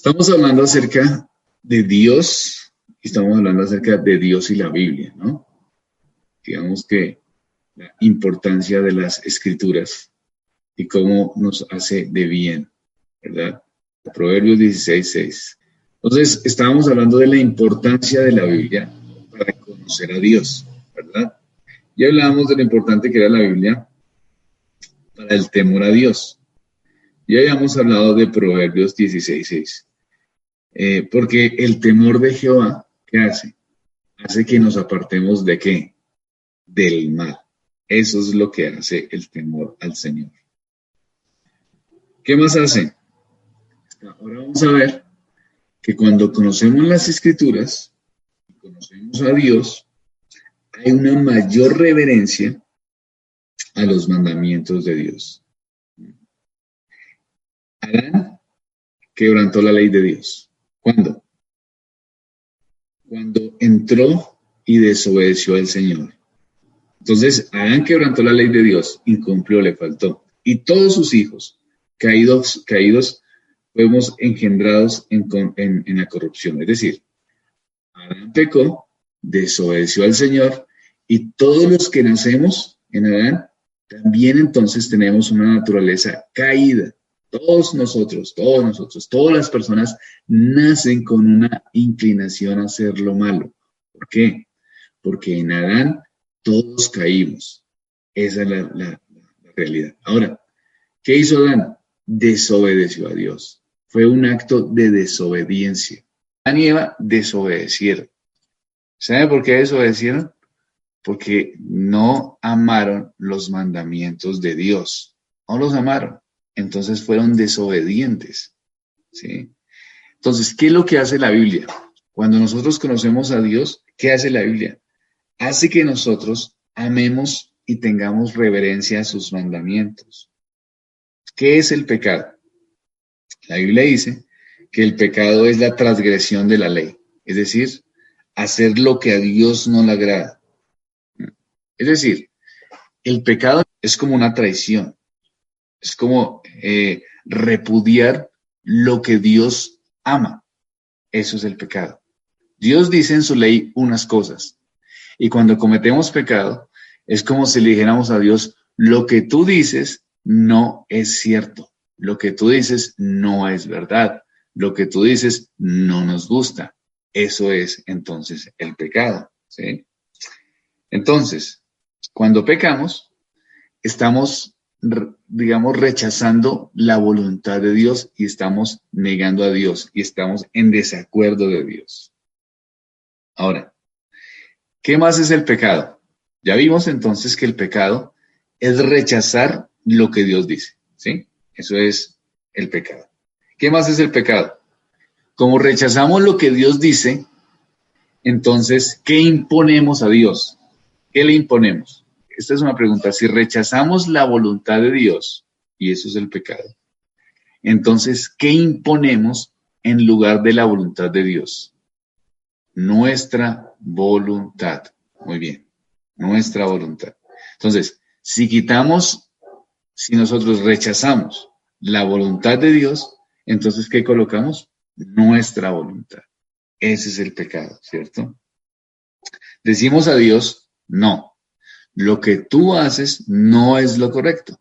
Estamos hablando acerca de Dios, y estamos hablando acerca de Dios y la Biblia, ¿no? Digamos que la importancia de las escrituras y cómo nos hace de bien, ¿verdad? Proverbios 16:6. Entonces, estábamos hablando de la importancia de la Biblia para conocer a Dios, ¿verdad? Ya hablábamos de lo importante que era la Biblia para el temor a Dios. Ya habíamos hablado de Proverbios 16:6. Porque el temor de Jehová, ¿qué hace? Hace que nos apartemos ¿de qué? Del mal. Eso es lo que hace el temor al Señor. ¿Qué más hace? Ahora vamos a ver que cuando conocemos las Escrituras, conocemos a Dios, hay una mayor reverencia a los mandamientos de Dios. Adán quebrantó la ley de Dios. ¿Cuándo? Cuando entró y desobedeció al Señor. Entonces, Adán quebrantó la ley de Dios, incumplió, le faltó. Y todos sus hijos, caídos, fuimos engendrados en la corrupción. Es decir, Adán pecó, desobedeció al Señor, y todos los que nacemos en Adán, también entonces tenemos una naturaleza caída. Todas las personas nacen con una inclinación a hacer lo malo. ¿Por qué? Porque en Adán todos caímos. Esa es la realidad. Ahora, ¿qué hizo Adán? Desobedeció a Dios. Fue un acto de desobediencia. Adán y Eva desobedecieron. ¿Sabe por qué desobedecieron? Porque no amaron los mandamientos de Dios. No los amaron. Entonces fueron desobedientes. ¿Sí? Entonces, ¿qué es lo que hace la Biblia? Cuando nosotros conocemos a Dios, ¿qué hace la Biblia? Hace que nosotros amemos y tengamos reverencia a sus mandamientos. ¿Qué es el pecado? La Biblia dice que el pecado es la transgresión de la ley, es decir, hacer lo que a Dios no le agrada. Es decir, el pecado es como una traición, es como repudiar lo que Dios ama. Eso es el pecado. Dios dice en su ley unas cosas, y cuando cometemos pecado, es como si le dijéramos a Dios, lo que tú dices no es cierto, lo que tú dices no es verdad, lo que tú dices no nos gusta. Eso es entonces el pecado, ¿sí? Entonces, cuando pecamos, estamos, digamos, rechazando la voluntad de Dios y estamos negando a Dios y estamos en desacuerdo de Dios. Ahora, ¿qué más es el pecado? Ya vimos entonces que el pecado es rechazar lo que Dios dice, ¿sí? Eso es el pecado. ¿Qué más es el pecado? Como rechazamos lo que Dios dice, entonces, ¿qué imponemos a Dios? ¿Qué le imponemos? Esta es una pregunta. Si rechazamos la voluntad de Dios, y eso es el pecado, entonces, ¿qué imponemos en lugar de la voluntad de Dios? Nuestra voluntad. Muy bien, nuestra voluntad. Entonces, si nosotros rechazamos la voluntad de Dios, entonces, ¿qué colocamos? Nuestra voluntad. Ese es el pecado, ¿cierto? Decimos a Dios, no, lo que tú haces no es lo correcto.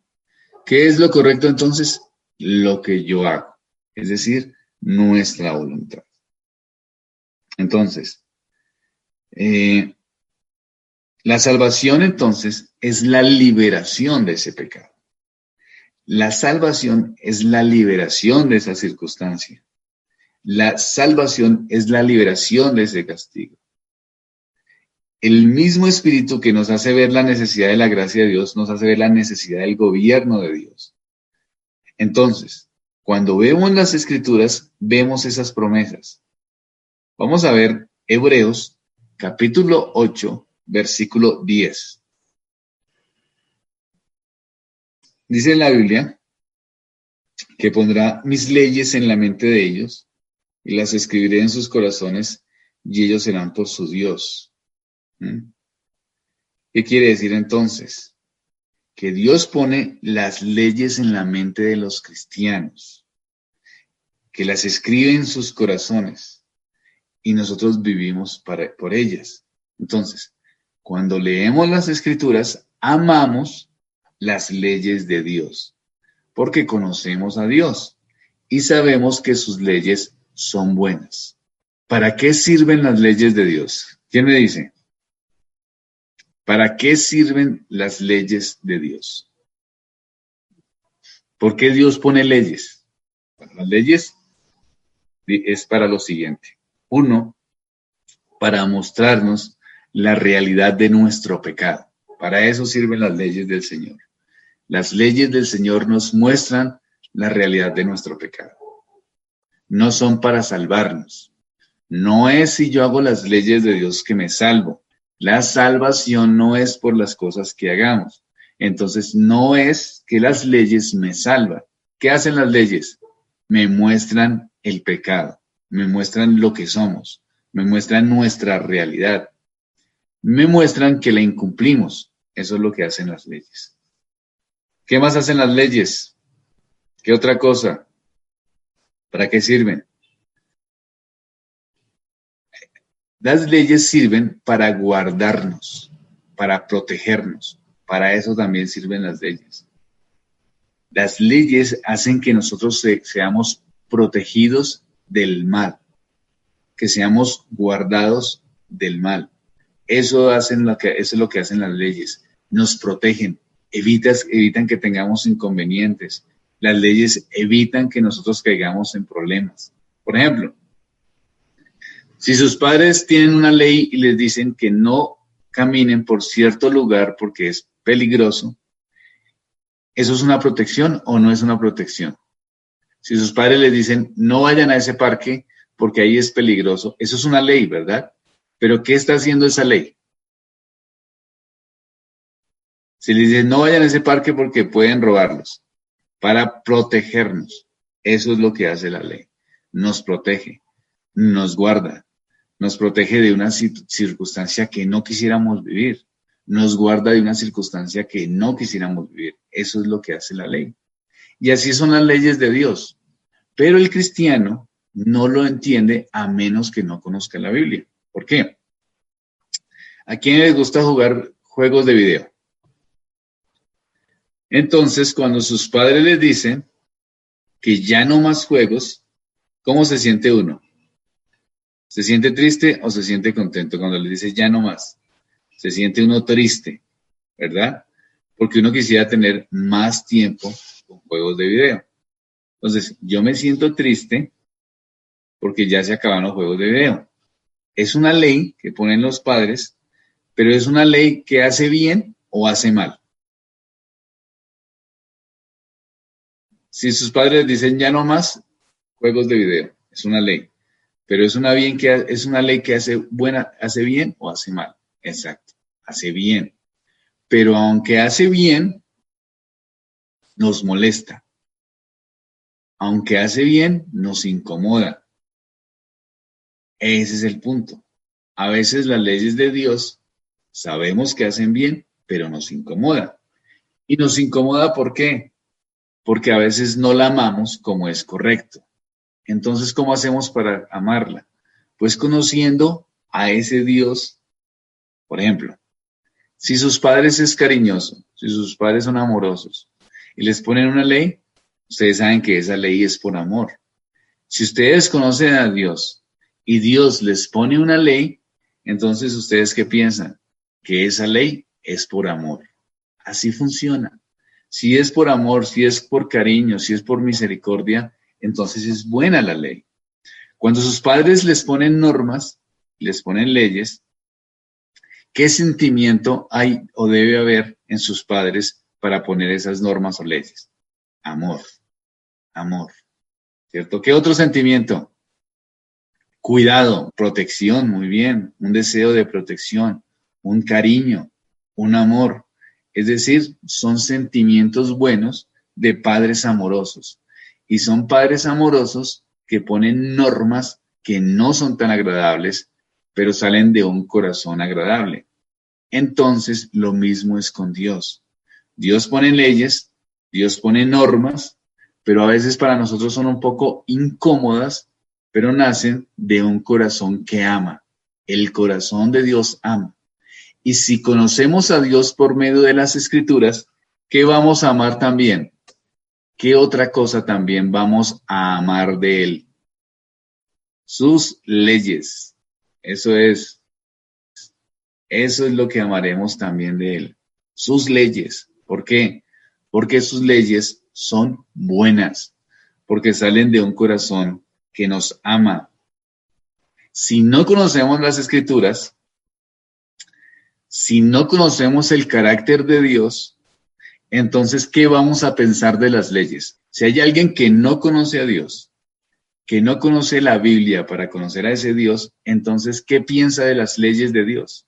¿Qué es lo correcto entonces? Lo que yo hago, es decir, nuestra voluntad. Entonces, la salvación entonces es la liberación de ese pecado. La salvación es la liberación de esa circunstancia. La salvación es la liberación de ese castigo. El mismo Espíritu que nos hace ver la necesidad de la gracia de Dios, nos hace ver la necesidad del gobierno de Dios. Entonces, cuando vemos las Escrituras, vemos esas promesas. Vamos a ver Hebreos, capítulo 8, versículo 10. Dice en la Biblia que pondrá mis leyes en la mente de ellos y las escribiré en sus corazones y ellos serán por su Dios. ¿Qué quiere decir entonces? Que Dios pone las leyes en la mente de los cristianos. que las escribe en sus corazones y nosotros vivimos por ellas. Entonces, cuando leemos las Escrituras, amamos las leyes de Dios, porque conocemos a Dios y sabemos que sus leyes son buenas. ¿Para qué sirven las leyes de Dios? ¿Quién me dice? ¿Para qué sirven las leyes de Dios? ¿Por qué Dios pone leyes? Bueno, las leyes es para lo siguiente. Uno, para mostrarnos la realidad de nuestro pecado. Para eso sirven las leyes del Señor. Las leyes del Señor nos muestran la realidad de nuestro pecado. No son para salvarnos. No es si yo hago las leyes de Dios que me salvo. La salvación no es por las cosas que hagamos. Entonces, no es que las leyes me salvan. ¿Qué hacen las leyes? Me muestran el pecado, me muestran lo que somos, me muestran nuestra realidad, me muestran que la incumplimos. Eso es lo que hacen las leyes. ¿Qué más hacen las leyes? ¿Qué otra cosa? ¿Para qué sirven? Las leyes sirven para guardarnos, para protegernos. Para eso también sirven las leyes. Las leyes hacen que nosotros seamos protegidos del mal, que seamos guardados del mal. Eso es lo que hacen las leyes. Nos protegen, evitan que tengamos inconvenientes. Las leyes evitan que nosotros caigamos en problemas. Por ejemplo, si sus padres tienen una ley y les dicen que no caminen por cierto lugar porque es peligroso, ¿eso es una protección o no es una protección? Si sus padres les dicen no vayan a ese parque porque ahí es peligroso, eso es una ley, ¿verdad? Pero ¿qué está haciendo esa ley? Si les dicen no vayan a ese parque porque pueden robarlos, para protegernos, eso es lo que hace la ley. Nos protege, nos guarda, nos protege de una circunstancia que no quisiéramos vivir, nos guarda de una circunstancia que no quisiéramos vivir. Eso es lo que hace la ley. Y así son las leyes de Dios. Pero el cristiano no lo entiende a menos que no conozca la Biblia. ¿Por qué? ¿A quién les gusta jugar juegos de video? Entonces, cuando sus padres les dicen que ya no más juegos, ¿cómo se siente uno? ¿Se siente triste o se siente contento cuando les dice ya no más? Se siente uno triste, ¿verdad? Porque uno quisiera tener más tiempo con juegos de video. Entonces, yo me siento triste porque ya se acaban los juegos de video. Es una ley que ponen los padres, pero es una ley que hace bien o hace mal. Si sus padres dicen ya no más juegos de video, es una ley. Pero es una ley que hace bien o hace mal. Exacto, hace bien. Pero aunque hace bien, nos molesta. Aunque hace bien, nos incomoda. Ese es el punto. A veces las leyes de Dios sabemos que hacen bien, pero nos incomoda. Y nos incomoda ¿por qué? Porque a veces no la amamos como es correcto. Entonces, ¿cómo hacemos para amarla? Pues conociendo a ese Dios. Por ejemplo, si sus padres es cariñoso, si sus padres son amorosos y les ponen una ley, ustedes saben que esa ley es por amor. Si ustedes conocen a Dios y Dios les pone una ley, entonces ustedes ¿qué piensan? Que esa ley es por amor. Así funciona. Si es por amor, si es por cariño, si es por misericordia, entonces es buena la ley. Cuando sus padres les ponen normas, les ponen leyes, ¿qué sentimiento hay o debe haber en sus padres para poner esas normas o leyes? Amor, amor, ¿cierto? ¿Qué otro sentimiento? Cuidado, protección, muy bien, un deseo de protección, un cariño, un amor. Es decir, son sentimientos buenos de padres amorosos. Y son padres amorosos que ponen normas que no son tan agradables, pero salen de un corazón agradable. Entonces, lo mismo es con Dios. Dios pone leyes, Dios pone normas, pero a veces para nosotros son un poco incómodas, pero nacen de un corazón que ama. El corazón de Dios ama. Y si conocemos a Dios por medio de las Escrituras, ¿qué vamos a amar también? ¿Qué otra cosa también vamos a amar de Él? Sus leyes. Eso es lo que amaremos también de Él. Sus leyes. ¿Por qué? Porque sus leyes son buenas, porque salen de un corazón que nos ama. Si no conocemos las Escrituras, si no conocemos el carácter de Dios, entonces, ¿qué vamos a pensar de las leyes? Si hay alguien que no conoce a Dios, que no conoce la Biblia para conocer a ese Dios, entonces, ¿qué piensa de las leyes de Dios?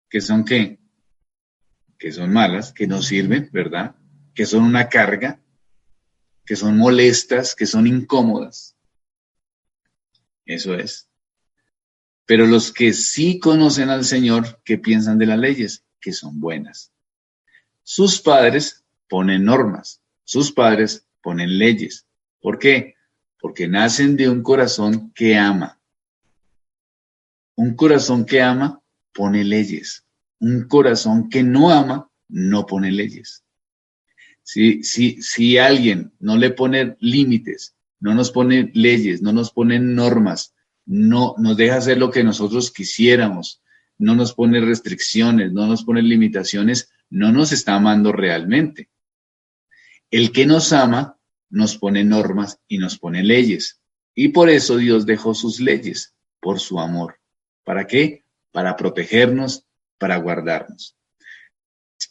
¿Que son qué? Que son malas, que no sirven, ¿verdad? Que son una carga, que son molestas, que son incómodas. Eso es. Pero los que sí conocen al Señor, ¿qué piensan de las leyes? Que son buenas. Sus padres ponen normas, sus padres ponen leyes. ¿Por qué? Porque nacen de un corazón que ama. Un corazón que ama pone leyes. Un corazón que no ama no pone leyes. Si alguien no le pone límites, no nos pone leyes, no nos pone normas, no nos deja hacer lo que nosotros quisiéramos, no nos pone restricciones, no nos pone limitaciones, no nos está amando realmente. El que nos ama nos pone normas y nos pone leyes. Y por eso Dios dejó sus leyes, por su amor. ¿Para qué? Para protegernos, para guardarnos.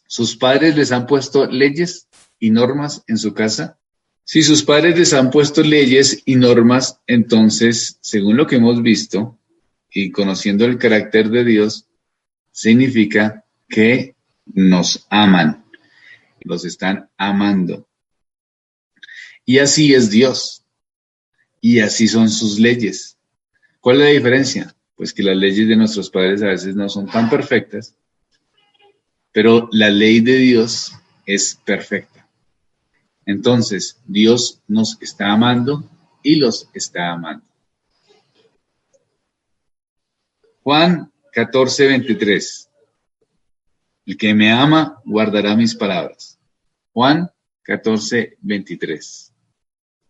¿Sus padres les han puesto leyes y normas en su casa? Si sus padres les han puesto leyes y normas, entonces, según lo que hemos visto y conociendo el carácter de Dios, significa que nos aman, los están amando. Y así es Dios, y así son sus leyes. ¿Cuál es la diferencia? Pues que las leyes de nuestros padres a veces no son tan perfectas, pero la ley de Dios es perfecta. Entonces, Dios nos está amando y los está amando. Juan 14:23. El que me ama guardará mis palabras. Juan 14:23.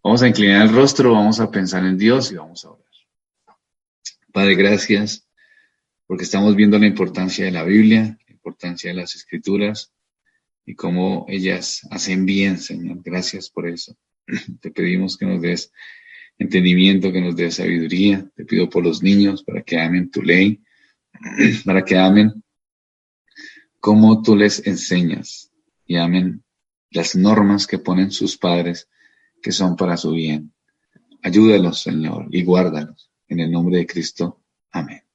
Vamos a inclinar el rostro, vamos a pensar en Dios y vamos a orar. Padre, gracias porque estamos viendo la importancia de la Biblia, la importancia de las Escrituras y cómo ellas hacen bien, Señor. Gracias por eso. Te pedimos que nos des entendimiento, que nos des sabiduría. Te pido por los niños para que amen tu ley, para que amen cómo tú les enseñas y amen las normas que ponen sus padres que son para su bien. Ayúdalos, Señor, y guárdalos. En el nombre de Cristo. Amén.